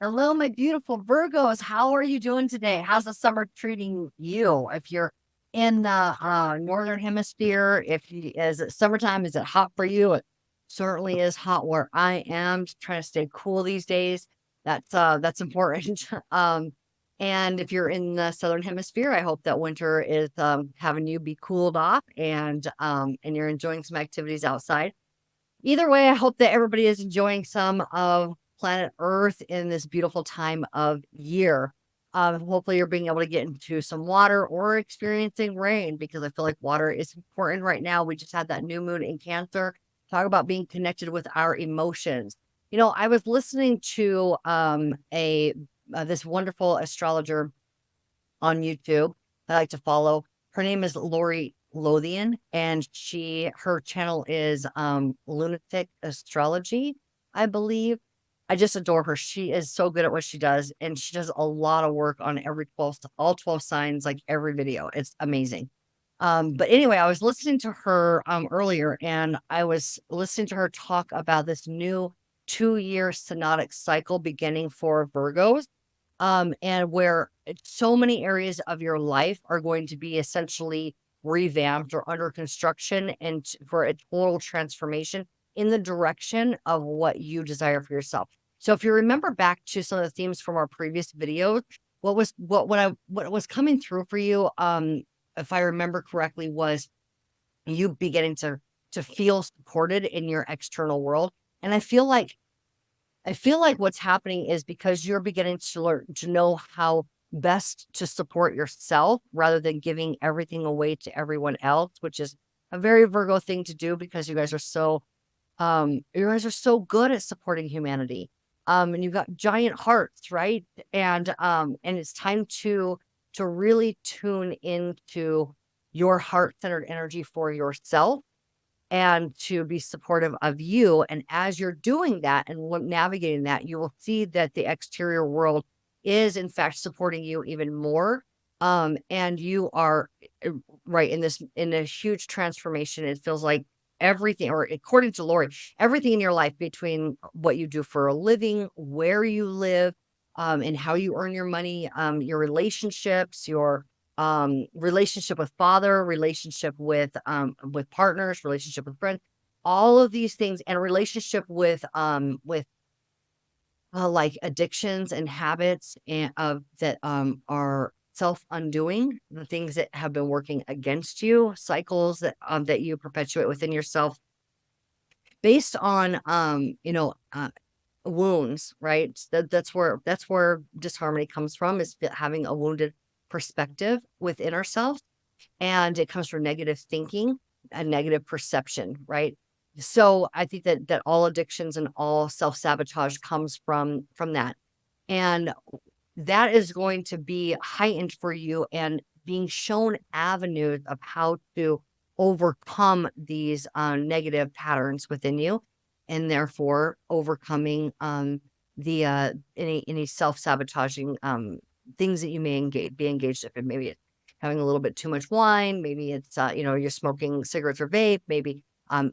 Hello, my beautiful Virgos. How are you doing today? How's the summer treating you? If you're in the northern hemisphere, is it summertime? Is it hot for you? It certainly is hot where I am. Just trying to stay cool these days. That's important. And if you're in the southern hemisphere, I hope that winter is having you be cooled off and you're enjoying some activities outside. Either way, I hope that everybody is enjoying some of planet Earth in this beautiful time of year. Hopefully, you're being able to get into some water or experiencing rain because I feel like water is important right now. We just had that new moon in Cancer. Talk about being connected with our emotions. I was listening to a this wonderful astrologer on YouTube I like to follow. Her name is Lori Lothian, and her channel is Lunatic Astrology, I believe. I just adore her. She is so good at what she does, and she does a lot of work on all 12 signs, like every video. It's amazing. But anyway, I was listening to her earlier, and I was listening to her talk about this new 2-year synodic cycle beginning for Virgos, and where so many areas of your life are going to be essentially revamped or under construction and for a total transformation in the direction of what you desire for yourself. So if you remember back to some of the themes from our previous videos, what was coming through for you, if I remember correctly, was you beginning to feel supported in your external world. And I feel like what's happening is because you're beginning to learn to know how best to support yourself rather than giving everything away to everyone else, which is a very Virgo thing to do because you guys are so good at supporting humanity. And you've got giant hearts, right? And it's time to really tune into your heart-centered energy for yourself and to be supportive of you. And as you're doing that and navigating that, you will see that the exterior world is, in fact, supporting you even more. And you are right in a huge transformation. It feels like everything, or according to Lori, everything in your life between what you do for a living, where you live, and how you earn your money, your relationships, your relationship with father, relationship with partners, relationship with friends, all of these things, and relationship with like addictions and habits and of that are self-undoing, the things that have been working against you, cycles that you perpetuate within yourself based on wounds, right? That's where disharmony comes from, is having a wounded perspective within ourselves, and it comes from negative thinking and negative perception, right? So I think that all addictions and all self-sabotage comes from that. And that is going to be heightened for you and being shown avenues of how to overcome these negative patterns within you, and therefore overcoming the any self-sabotaging things that you may be engaged in. Maybe it's having a little bit too much wine, maybe it's you're smoking cigarettes or vape, maybe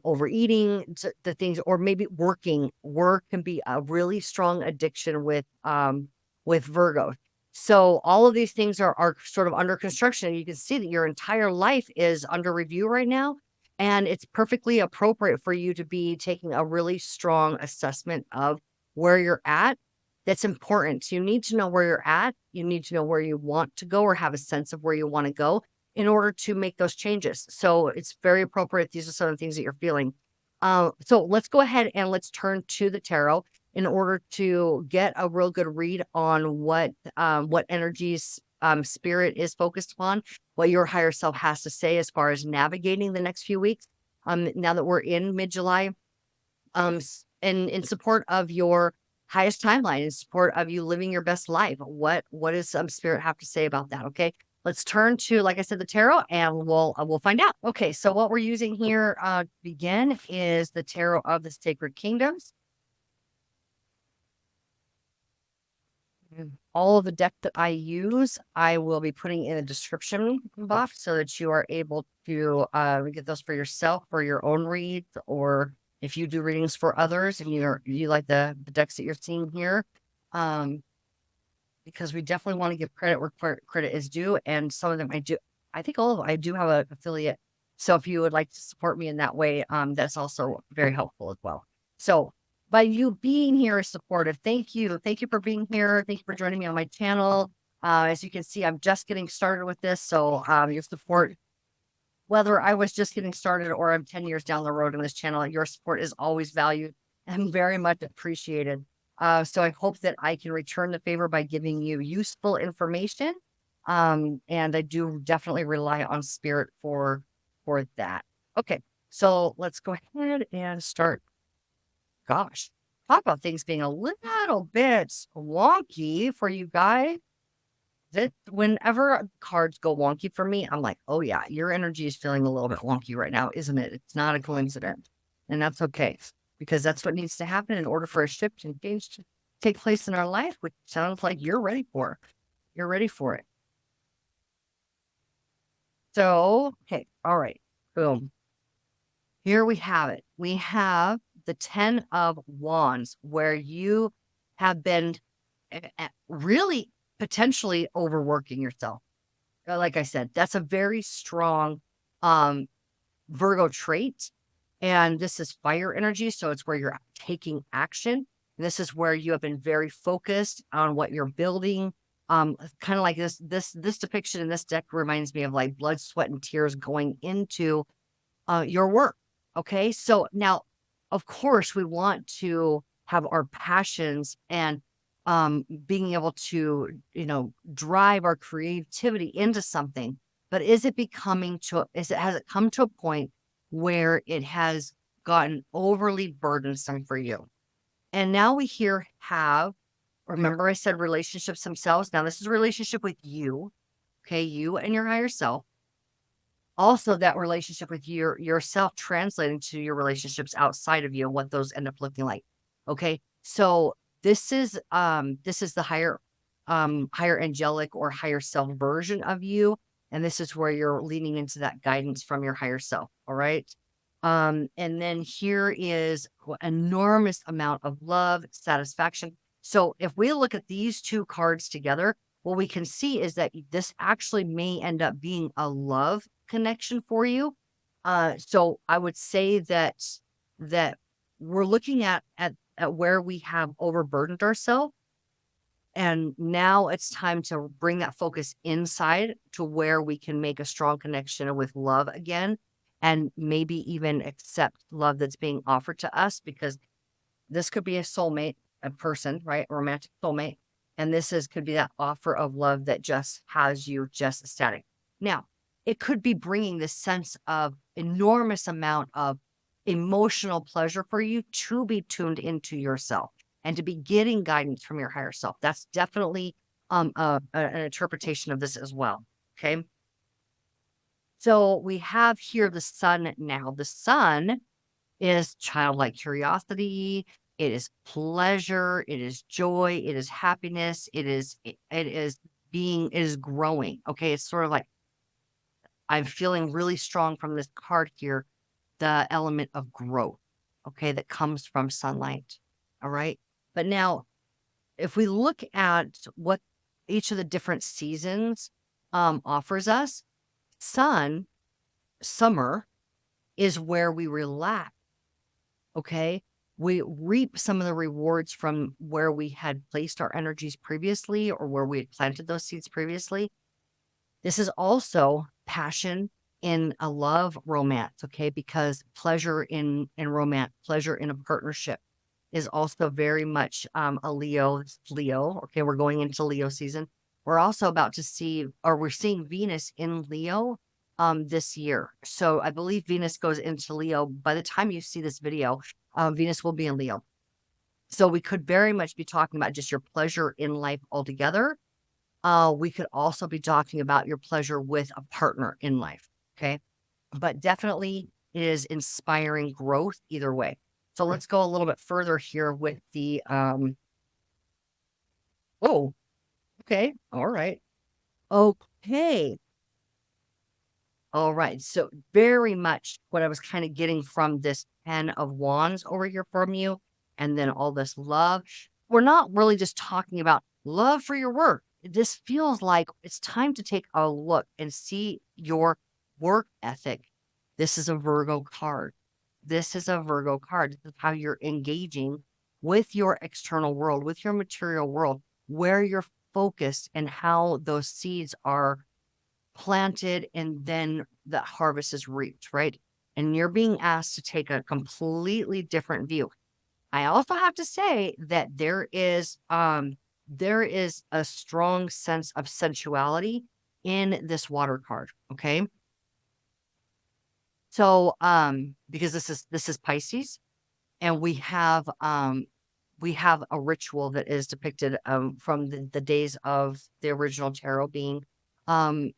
overeating the things, or maybe work can be a really strong addiction with Virgo. So all of these things are sort of under construction. You can see that your entire life is under review right now. And it's perfectly appropriate for you to be taking a really strong assessment of where you're at. That's important. You need to know where you're at. You need to know where you want to go or have a sense of where you want to go in order to make those changes. So it's very appropriate. These are some of the things that you're feeling. So let's go ahead and let's turn to the tarot in order to get a real good read on what energies spirit is focused upon, what your higher self has to say as far as navigating the next few weeks. Now that we're in mid-July, in support of your highest timeline, in support of you living your best life. What does spirit have to say about that? Okay. Let's turn to, like I said, the tarot, and we'll find out. Okay, so what we're using here to begin is the tarot of the Sacred Kingdoms. All of the deck that I use, I will be putting in a description box so that you are able to get those for yourself for your own reads, or if you do readings for others and you like the decks that you're seeing here, Um, because we definitely want to give credit where credit is due. And some of them I do, I think all of them, I do have an affiliate. So if you would like to support me in that way, that's also very helpful as well. So by you being here is supportive. Thank you. Thank you for being here. Thank you for joining me on my channel. As you can see, I'm just getting started with this. So your support, whether I was just getting started or I'm 10 years down the road on this channel, your support is always valued and very much appreciated. So I hope that I can return the favor by giving you useful information. And I do definitely rely on spirit for that. Okay, so let's go ahead and start. Gosh, talk about things being a little bit wonky for you guys. That whenever cards go wonky for me, I'm like, oh yeah, your energy is feeling a little bit wonky right now, isn't it? It's not a coincidence. And that's okay, because that's what needs to happen in order for a shift and change to take place in our life, which sounds like you're ready for. You're ready for it. So, okay, all right, boom. Here we have it. We have the 10 of Wands, where you have been really potentially overworking yourself. Like I said, that's a very strong um, Virgo trait. And this is fire energy. So it's where you're taking action. And this is where you have been very focused on what you're building. Kind of like this depiction in this deck reminds me of like blood, sweat, and tears going into your work. Okay. So now, of course, we want to have our passions and being able to, drive our creativity into something. But is it has it come to a point where it has gotten overly burdensome for you? And now we remember I said relationships themselves. Now this is a relationship with you. Okay. You and your higher self, also that relationship with yourself translating to your relationships outside of you and what those end up looking like. Okay. So this is the higher angelic or higher self version of you. And this is where you're leaning into that guidance from your higher self. All right. And then here is enormous amount of love, satisfaction. So if we look at these two cards together, what we can see is that this actually may end up being a love connection for you. So I would say that we're looking at where we have overburdened ourselves. And now it's time to bring that focus inside to where we can make a strong connection with love again, and maybe even accept love that's being offered to us, because this could be a soulmate, a person, right? A romantic soulmate. And could be that offer of love that just has you just ecstatic. Now, it could be bringing this sense of enormous amount of emotional pleasure for you to be tuned into yourself and to be getting guidance from your higher self. That's definitely an interpretation of this as well. Okay. So we have here the sun now. The sun is childlike curiosity. It is pleasure. It is joy. It is happiness. It is growing. Okay. It's sort of like I'm feeling really strong from this card here, the element of growth. Okay. That comes from sunlight. All right. But now, if we look at what each of the different seasons offers us, summer is where we relax. Okay. We reap some of the rewards from where we had placed our energies previously or where we had planted those seeds previously. This is also passion in a love romance. Okay. Because pleasure in romance, pleasure in a partnership is also very much a Leo. Okay. We're going into Leo season. We're also about to we're seeing Venus in Leo this year. So I believe Venus goes into Leo. By the time you see this video, Venus will be in Leo. So we could very much be talking about just your pleasure in life altogether. We could also be talking about your pleasure with a partner in life. Okay. But definitely it is inspiring growth either way. So let's go a little bit further here with the, oh, okay. All right. Okay. All right. So very much what I was kind of getting from this 10 of Wands over here from you, and then all this love. we're not really just talking about love for your work. This feels like it's time to take a look and see your work ethic. This is a Virgo card. This is a Virgo card. This is how you're engaging with your external world, with your material world, where you're focused and how those seeds are planted and then the harvest is reaped, right? And you're being asked to take a completely different view. I also have to say that there is a strong sense of sensuality in this water card, okay? So because this is Pisces, and we have a ritual that is depicted from the days of the original tarot um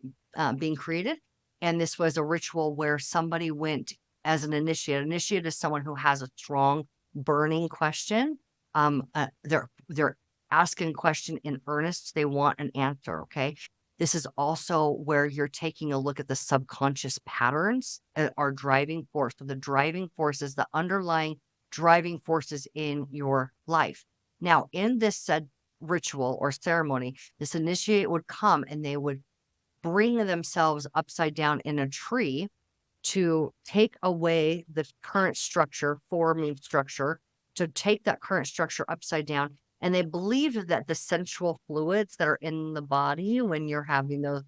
being created. And this was a ritual where somebody went as an initiate. Initiate is someone who has a strong burning question. They're asking a question in earnest. They want an answer. Okay. This is also where you're taking a look at the subconscious patterns that are driving force. So the driving force is the underlying driving forces in your life. Now, in this said ritual or ceremony, this initiate would come and they would bring themselves upside down in a tree to take away the current structure, forming structure, to take that current structure upside down. And they believed that the sensual fluids that are in the body when you're having those,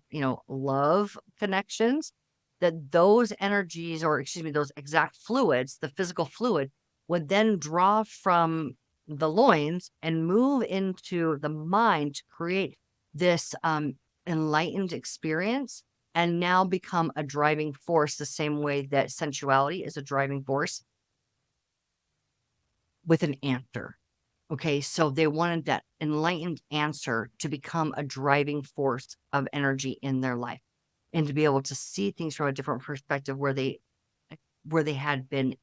love connections, that those energies, or excuse me, those exact fluids, the physical fluid, would then draw from the loins and move into the mind to create this enlightened experience and now become a driving force the same way that sensuality is a driving force with an answer. Okay, so they wanted that enlightened answer to become a driving force of energy in their life and to be able to see things from a different perspective where they had been.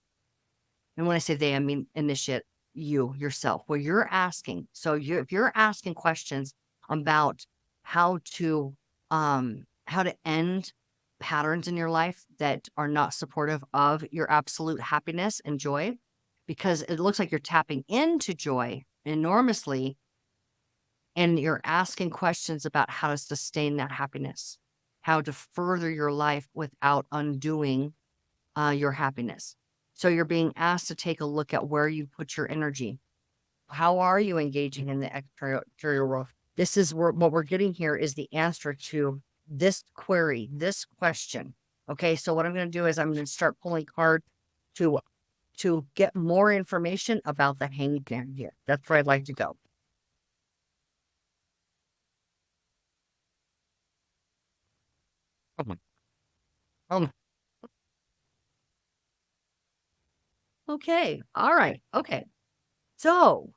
And when I say they, I mean initiate, you yourself, where you're asking. So if you're asking questions about how to end patterns in your life that are not supportive of your absolute happiness and joy, because it looks like you're tapping into joy enormously and you're asking questions about how to sustain that happiness, how to further your life without undoing your happiness. So you're being asked to take a look at where you put your energy. How are you engaging in the exterior world? This is what we're getting here is the answer to this query, this question. Okay, so what I'm going to do is I'm going to start pulling cards to get more information about the Hanged Man here. That's where I'd like to go. Um, okay, all right, okay. So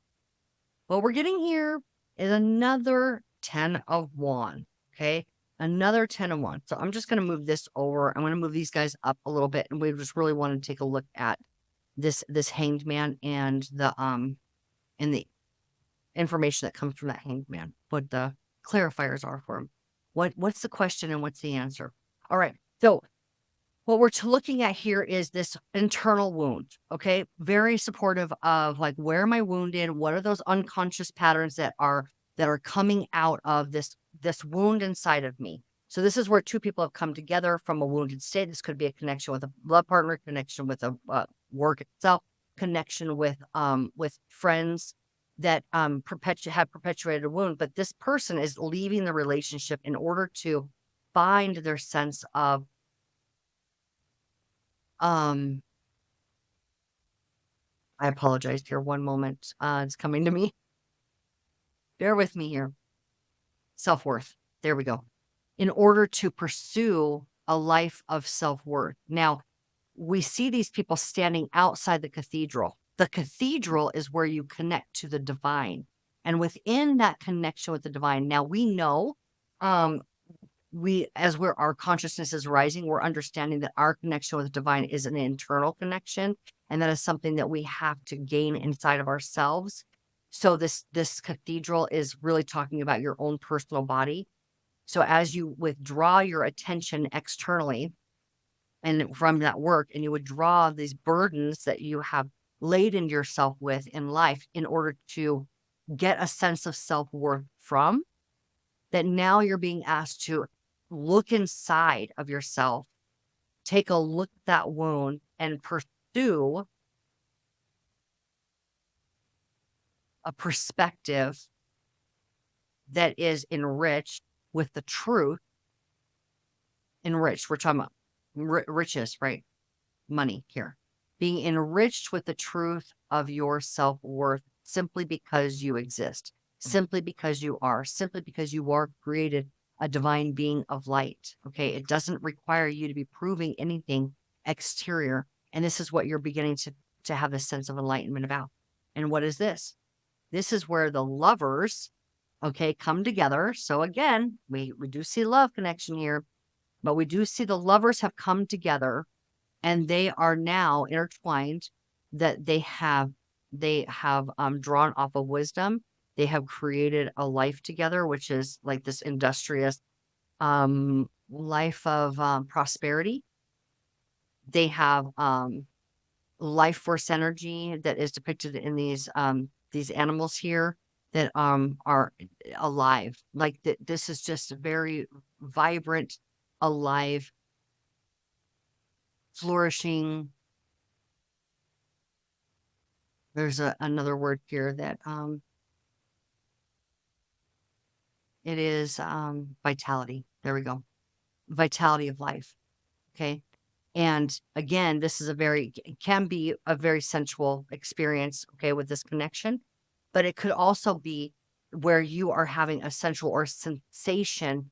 what we're getting here is another 10 of Wands, okay? Another 10 of Wands. So I'm just going to move this over. I'm going to move these guys up a little bit, and we just really want to take a look at this Hanged Man and the information that comes from that Hanged Man, what the clarifiers are for him. What's the question and what's the answer? All right. So what we're looking at here is this internal wound. Okay. Very supportive of like, where am I wounded? What are those unconscious patterns that are coming out of this wound inside of me? So this is where two people have come together from a wounded state. This could be a connection with a blood partner, connection with a work itself, connection with friends that have perpetuated a wound. But this person is leaving the relationship in order to find their sense of I apologize here. One moment. It's coming to me. Bear with me here. Self-worth. There we go. In order to pursue a life of self-worth. Now, we see these people standing outside the cathedral. The cathedral is where you connect to the divine. And within that connection with the divine, now we know um, our consciousness is rising, we're understanding that our connection with the divine is an internal connection, and that is something that we have to gain inside of ourselves. So this cathedral is really talking about your own personal body. So as you withdraw your attention externally and from that work, and you withdraw these burdens that you have laden yourself with in life in order to get a sense of self-worth from, that now you're being asked to look inside of yourself, take a look at that wound, and pursue a perspective that is enriched with the truth. Enriched, we're talking about riches, right? Money here. Being enriched with the truth of your self-worth simply because you exist, simply because you are, simply because you are created a divine being of light. Okay. It doesn't require you to be proving anything exterior. And this is what you're beginning to have a sense of enlightenment about. And what is this? This is where the lovers, okay, come together. So again, we do see love connection here, but we do see the lovers have come together and they are now intertwined, that they have drawn off of wisdom. They have created a life together, which is like this industrious life of prosperity. They have life force energy that is depicted in these animals here that are alive. Like this is just a very vibrant, alive, flourishing. There's another word here that it is vitality. There we go. Vitality of life. Okay. And again, this is it can be a very sensual experience, okay, with this connection, but it could also be where you are having a sensual or sensation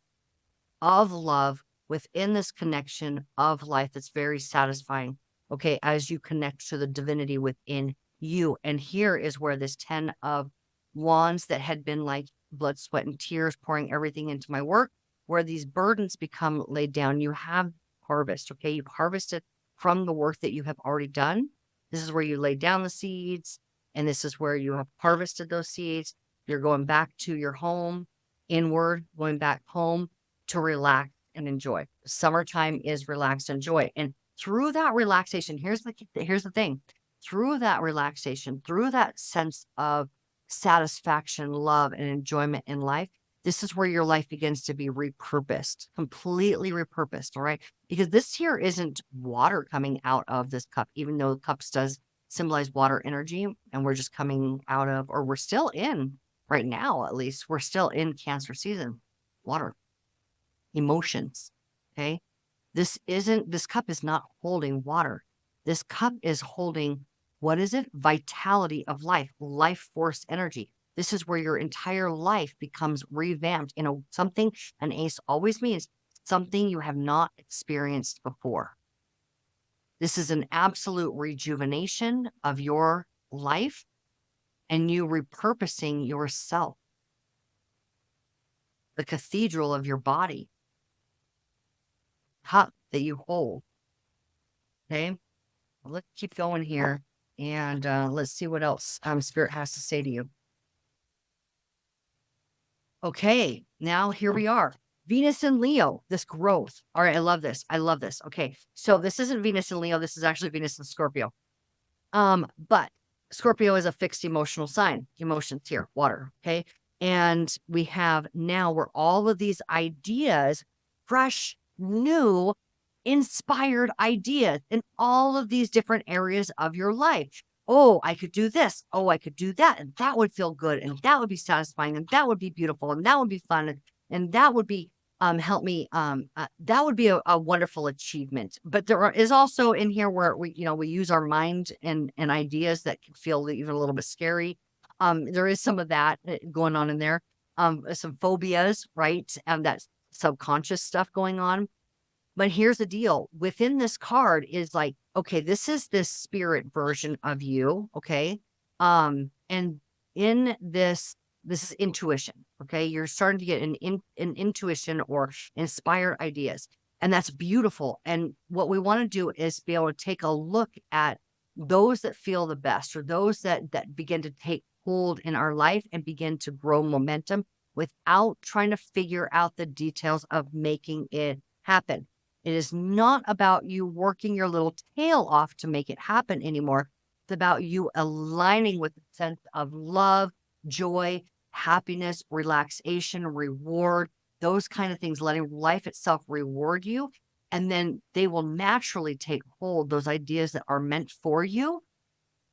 of love within this connection of life that's very satisfying, okay, as you connect to the divinity within you. And here is where this 10 of wands that had been like blood, sweat, and tears, pouring everything into my work, where these burdens become laid down. You have harvest, okay? You've harvested from the work that you have already done. This is where you lay down the seeds, and this is where you have harvested those seeds. You're going back to your home, inward, going back home to relax and enjoy. Summertime is relax and enjoy. And through that relaxation, here's the thing. Through that relaxation, through that sense of satisfaction, love, and enjoyment in life, this is where your life begins to be repurposed, completely repurposed. All right. Because this here isn't water coming out of this cup, even though cups does symbolize water energy. And we're just coming out of, or we're still in right now, at least, we're still in Cancer season, water, emotions. Okay. This cup is not holding water. This cup is holding, what is it? Vitality of life, life force energy. This is where your entire life becomes revamped in something. An ace always means something you have not experienced before. This is an absolute rejuvenation of your life and you repurposing yourself, the cathedral of your body, cup that you hold. Okay. Let's keep going here, and let's see what else Spirit has to say to you. Okay, now here we are. Venus in Leo, this growth. All right, I love this. I love this. Okay, so this isn't Venus in Leo. This is actually Venus in Scorpio. But Scorpio is a fixed emotional sign. Emotions here, water. Okay, and we have now where all of these ideas, fresh, new, inspired ideas in all of these different areas of your life. Oh, I could do this. Oh, I could do that. And that would feel good. And that would be satisfying. And that would be beautiful. And that would be fun. And that would be help me. That would be a wonderful achievement. But there is also in here where we use our mind and ideas that can feel even a little bit scary. There is some of that going on in there. Some phobias, right? And that subconscious stuff going on. But here's the deal. Within this card is like, okay, this is this spirit version of you. Okay. And in this is intuition. Okay. You're starting to get an intuition or inspired ideas. And that's beautiful. And what we want to do is be able to take a look at those that feel the best, or those that begin to take hold in our life and begin to grow momentum without trying to figure out the details of making it happen. It is not about you working your little tail off to make it happen anymore. It's about you aligning with the sense of love, joy, happiness, relaxation, reward, those kind of things, letting life itself reward you. And then they will naturally take hold, those ideas that are meant for you.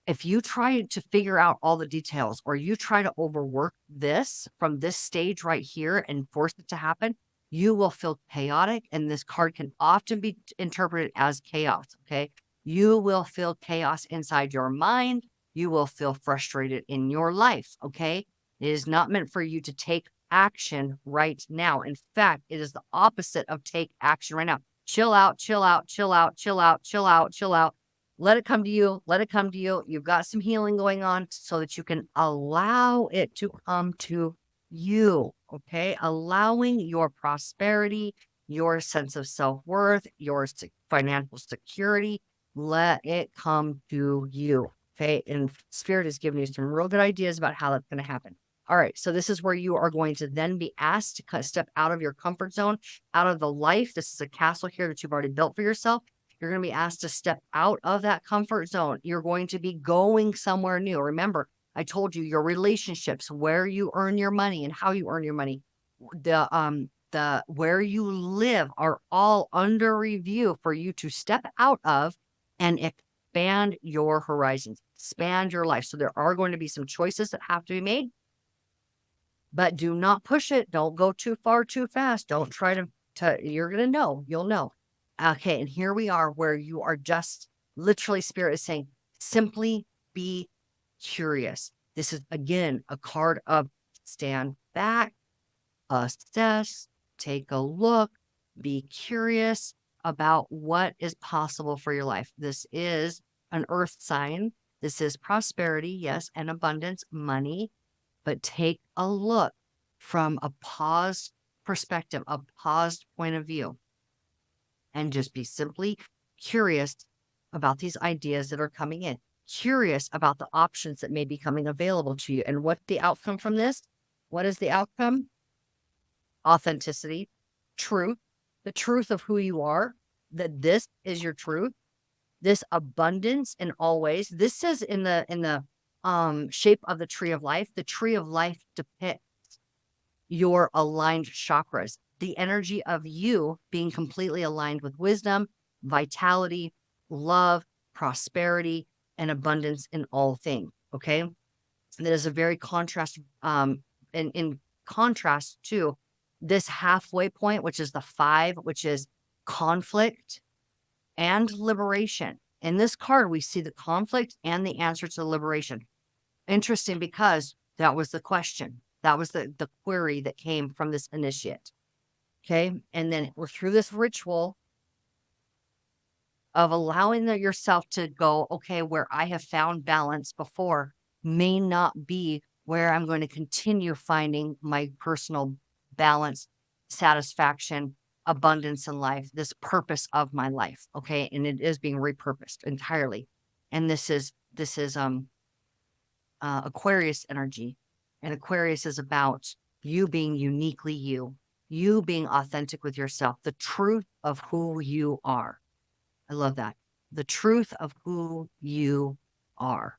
If you try to figure out all the details or you try to overwork this from this stage right here and force it to happen, you will feel chaotic. And this card can often be interpreted as chaos. Okay. You will feel chaos inside your mind. You will feel frustrated in your life. Okay. It is not meant for you to take action right now. In fact, it is the opposite of take action right now. Chill out, chill out, chill out, chill out, chill out, chill out. Let it come to you. Let it come to you. You've got some healing going on so that you can allow it to come to you. Okay. Allowing your prosperity, your sense of self-worth, your financial security, let it come to you. Okay. And Spirit is giving you some real good ideas about how that's going to happen. All right. So this is where you are going to then be asked to step out of your comfort zone, out of the life. This is a castle here that you've already built for yourself. You're going to be asked to step out of that comfort zone. You're going to be going somewhere new. Remember, I told you your relationships, where you earn your money and how you earn your money, the where you live are all under review for you to step out of and expand your horizons, expand your life. So there are going to be some choices that have to be made, but do not push it. Don't go too far, too fast. Don't try to you're going to know, you'll know. Okay, and here we are where you are just literally Spirit is saying, simply be curious. This is, again, a card of stand back, assess, take a look, be curious about what is possible for your life. This is an earth sign. This is prosperity, yes, and abundance, money, but take a look from a paused perspective, a paused point of view. And just be simply curious about these ideas that are coming in, curious about the options that may be coming available to you. And what's the outcome from this? What is the outcome? Authenticity, truth, the truth of who you are, that this is your truth, this abundance in all ways. This says in the shape of the tree of life. The tree of life depicts your aligned chakras, the energy of you being completely aligned with wisdom, vitality, love, prosperity, and abundance in all things. Okay. That is a very contrast, in contrast to this halfway point, which is the 5, which is conflict and liberation. In this card, we see the conflict and the answer to liberation. Interesting, because that was the question. That was the query that came from this initiate. Okay. And then we're through this ritual of allowing yourself to go, okay, where I have found balance before may not be where I'm going to continue finding my personal balance, satisfaction, abundance in life, this purpose of my life. Okay. And it is being repurposed entirely. And this is Aquarius energy. And Aquarius is about you being uniquely you being authentic with yourself, the truth of who you are. I love that. The truth of who you are.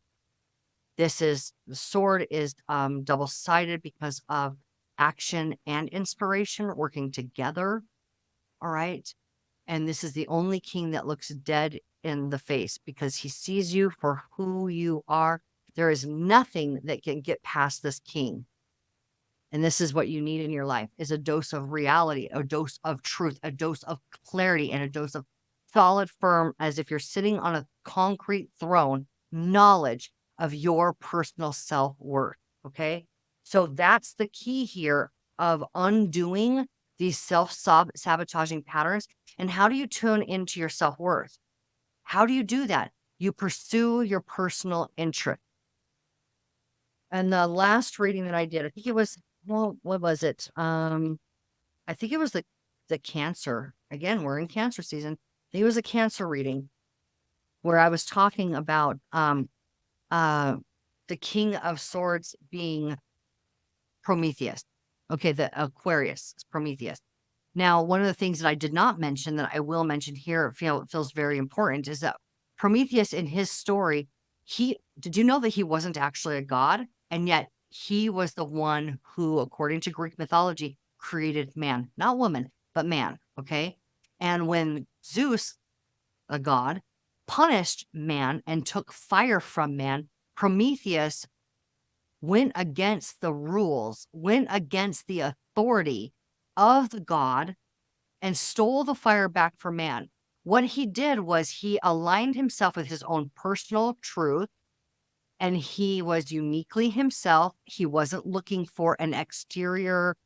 This is, the sword is double-sided because of action and inspiration working together. All right. And this is the only king that looks dead in the face because he sees you for who you are. There is nothing that can get past this king. And this is what you need in your life, is a dose of reality, a dose of truth, a dose of clarity, and a dose of solid, firm, as if you're sitting on a concrete throne, knowledge of your personal self-worth. Okay. So that's the key here of undoing these self-sabotaging patterns. And how do you tune into your self-worth? How do you do that? You pursue your personal interest. And the last reading that I did, I think it was, well, what was it? I think it was the Cancer. Again, we're in Cancer season. I think it was a Cancer reading where I was talking about the King of Swords being Prometheus. Okay, the Aquarius is Prometheus. Now, one of the things that I did not mention that I will mention here, feels very important, is that Prometheus in his story, did you know that he wasn't actually a god? And yet he was the one who, according to Greek mythology, created man, not woman, but man. Okay. And when Zeus, a god, punished man and took fire from man, Prometheus went against the rules, went against the authority of the god, and stole the fire back from man. What he did was he aligned himself with his own personal truth, and he was uniquely himself. He wasn't looking for an exterior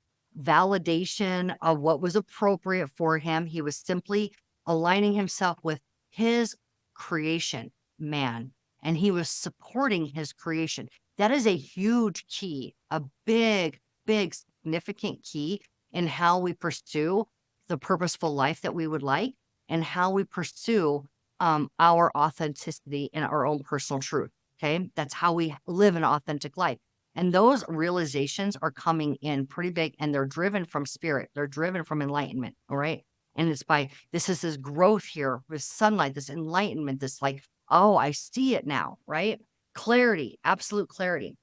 validation of what was appropriate for him. He was simply aligning himself with his creation, man, and he was supporting his creation. That is a huge key, a big, big, significant key in how we pursue the purposeful life that we would like and how we pursue our authenticity and our own personal truth. Okay. That's how we live an authentic life. And those realizations are coming in pretty big, and they're driven from spirit. They're driven from enlightenment. All right. And it's this is this growth here with sunlight, this enlightenment, this like, oh, I see it now. Right. Clarity, absolute clarity.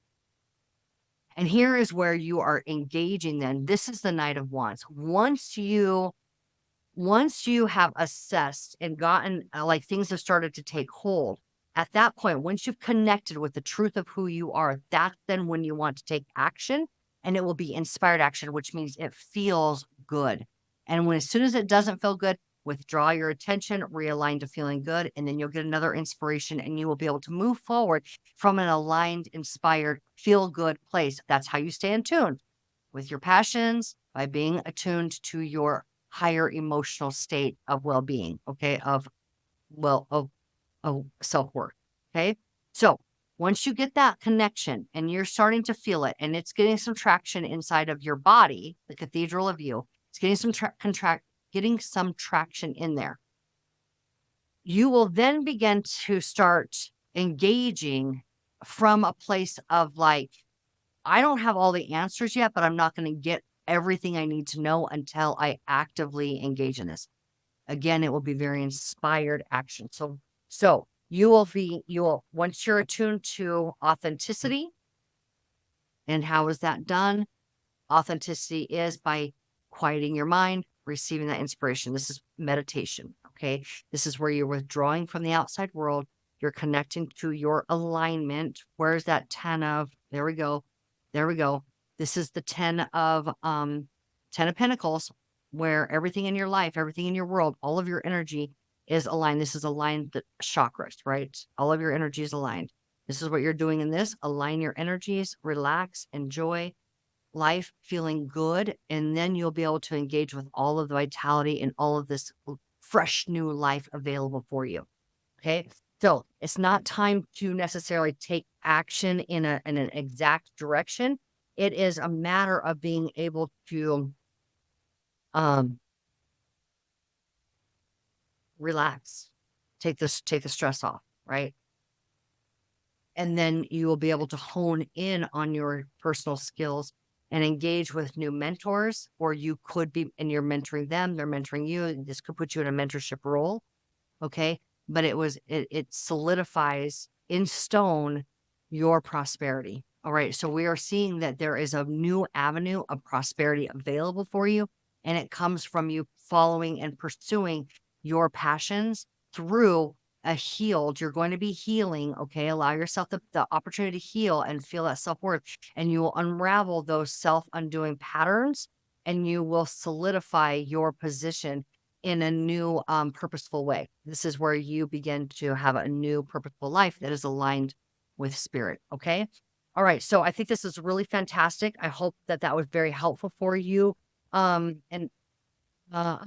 And here is where you are engaging then. This is the Knight of Wands. Once you have assessed and gotten like things have started to take hold, at that point, once you've connected with the truth of who you are, that's then when you want to take action, and it will be inspired action, which means it feels good. And as soon as it doesn't feel good, withdraw your attention, realign to feeling good, and then you'll get another inspiration, and you will be able to move forward from an aligned, inspired, feel good place. That's how you stay in tune with your passions, by being attuned to your higher emotional state of well-being, okay, of self-worth. Okay. So once you get that connection and you're starting to feel it and it's getting some traction inside of your body, the cathedral of you, it's getting some traction in there. You will then begin to start engaging from a place of like, I don't have all the answers yet, but I'm not going to get everything I need to know until I actively engage in this. Again, it will be very inspired action. So you will, once you're attuned to authenticity, and how is that done? Authenticity is by quieting your mind, receiving that inspiration. This is meditation. Okay. This is where you're withdrawing from the outside world. You're connecting to your alignment. Where's that 10 of, there we go. There we go. This is the 10 of Pentacles, where everything in your life, everything in your world, all of your energy is aligned. This is aligned chakras, right? All of your energy is aligned. This is what you're doing in this. Align your energies, relax, enjoy life, feeling good, and then you'll be able to engage with all of the vitality and all of this fresh new life available for you. Okay. So it's not time to necessarily take action in an exact direction. It is a matter of being able to relax, take the stress off, right? And then you will be able to hone in on your personal skills and engage with new mentors, or you could be, and you're mentoring them, they're mentoring you. This could put you in a mentorship role. Okay. But it solidifies in stone your prosperity. All right. So we are seeing that there is a new avenue of prosperity available for you. And it comes from you following and pursuing your passions through you're going to be healing. Okay. Allow yourself the opportunity to heal and feel that self-worth, and you will unravel those self-undoing patterns, and you will solidify your position in a new purposeful way. This is where you begin to have a new purposeful life that is aligned with spirit. Okay. All right. So I think this is really fantastic. I hope that was very helpful for you. And I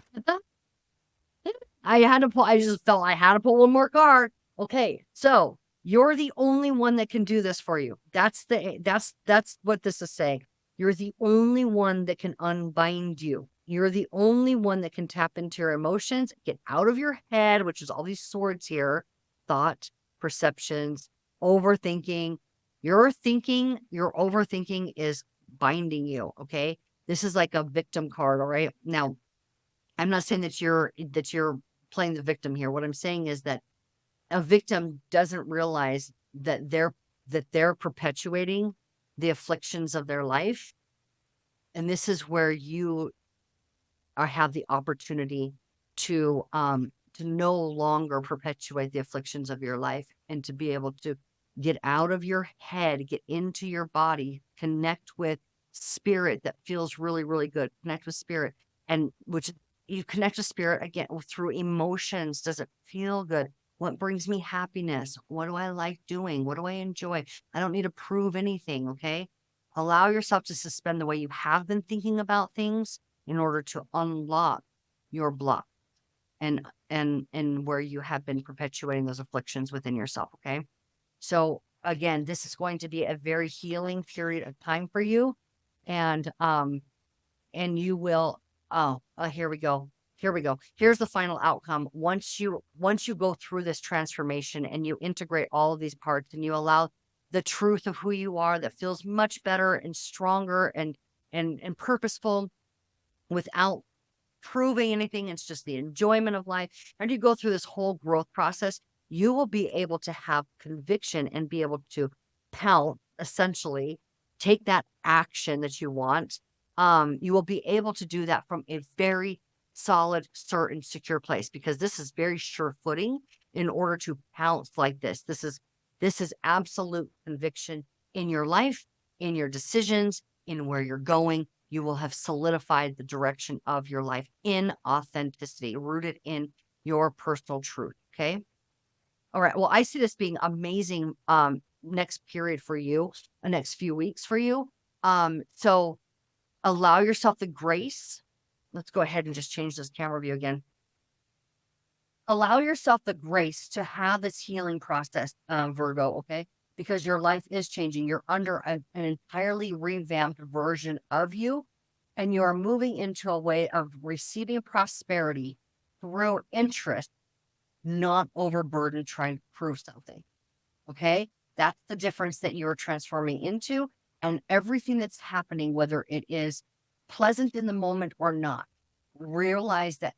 just felt I had to pull one more card. Okay. So you're the only one that can do this for you. That's what this is saying. You're the only one that can unbind you. You're the only one that can tap into your emotions, get out of your head, which is all these swords here, thought, perceptions, overthinking. Your overthinking is binding you. Okay. This is like a victim card. All right. Now, I'm not saying that you're playing the victim here. What I'm saying is that a victim doesn't realize that they're perpetuating the afflictions of their life. And this is where you have the opportunity to no longer perpetuate the afflictions of your life, and to be able to get out of your head, get into your body, connect with spirit that feels really, really good. Connect with spirit, and which you connect with spirit again through emotions. Does it feel good? What brings me happiness? What do I like doing? What do I enjoy? I don't need to prove anything. Okay. Allow yourself to suspend the way you have been thinking about things in order to unlock your block and where you have been perpetuating those afflictions within yourself. Okay. So again, this is going to be a very healing period of time for you. And you will, here we go. Here we go. Here's the final outcome. Once you go through this transformation and you integrate all of these parts and you allow the truth of who you are that feels much better and stronger and purposeful without proving anything. It's just the enjoyment of life. And you go through this whole growth process, you will be able to have conviction and be able to pout, essentially, take that action that you want. You will be able to do that from a very solid, certain, secure place, because this is very sure footing in order to pounce like this. This is absolute conviction in your life, in your decisions, in where you're going. You will have solidified the direction of your life in authenticity, rooted in your personal truth. Okay. All right. Well, I see this being amazing next period for you, the next few weeks for you. So allow yourself the grace. Let's go ahead and just change this camera view again. Allow yourself the grace to have this healing process, Virgo, okay? Because your life is changing. You're under an entirely revamped version of you, and you are moving into a way of receiving prosperity through interest, not overburdened trying to prove something, okay? That's the difference that you're transforming into. And everything that's happening, whether it is pleasant in the moment or not, realize that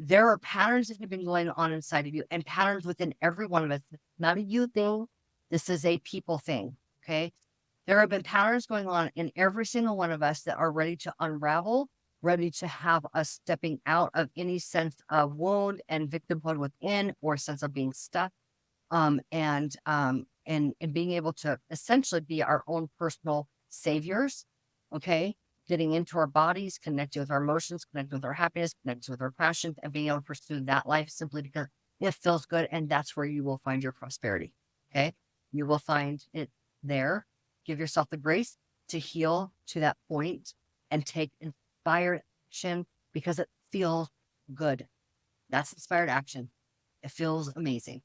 there are patterns that have been going on inside of you, and patterns within every one of us. It's not a you thing. This is a people thing. Okay. There have been patterns going on in every single one of us that are ready to unravel, ready to have us stepping out of any sense of wound and victimhood within, or sense of being stuck. And being able to essentially be our own personal saviors. Okay. Getting into our bodies, connecting with our emotions, connecting with our happiness, connecting with our passions, and being able to pursue that life simply because it feels good. And that's where you will find your prosperity. Okay. You will find it there. Give yourself the grace to heal to that point and take inspired action because it feels good. That's inspired action. It feels amazing.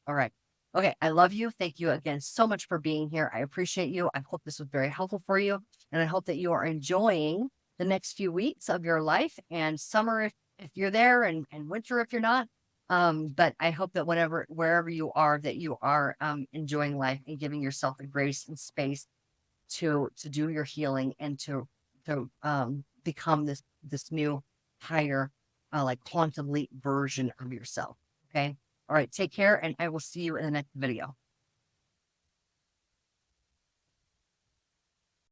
All right. Okay. I love you. Thank you again so much for being here. I appreciate you. I hope this was very helpful for you. And I hope that you are enjoying the next few weeks of your life, and summer if you're there, and winter if you're not. But I hope that wherever you are, that you are enjoying life and giving yourself the grace and space to do your healing and to become this new higher like quantum leap version of yourself. Okay. All right. Take care, and I will see you in the next video.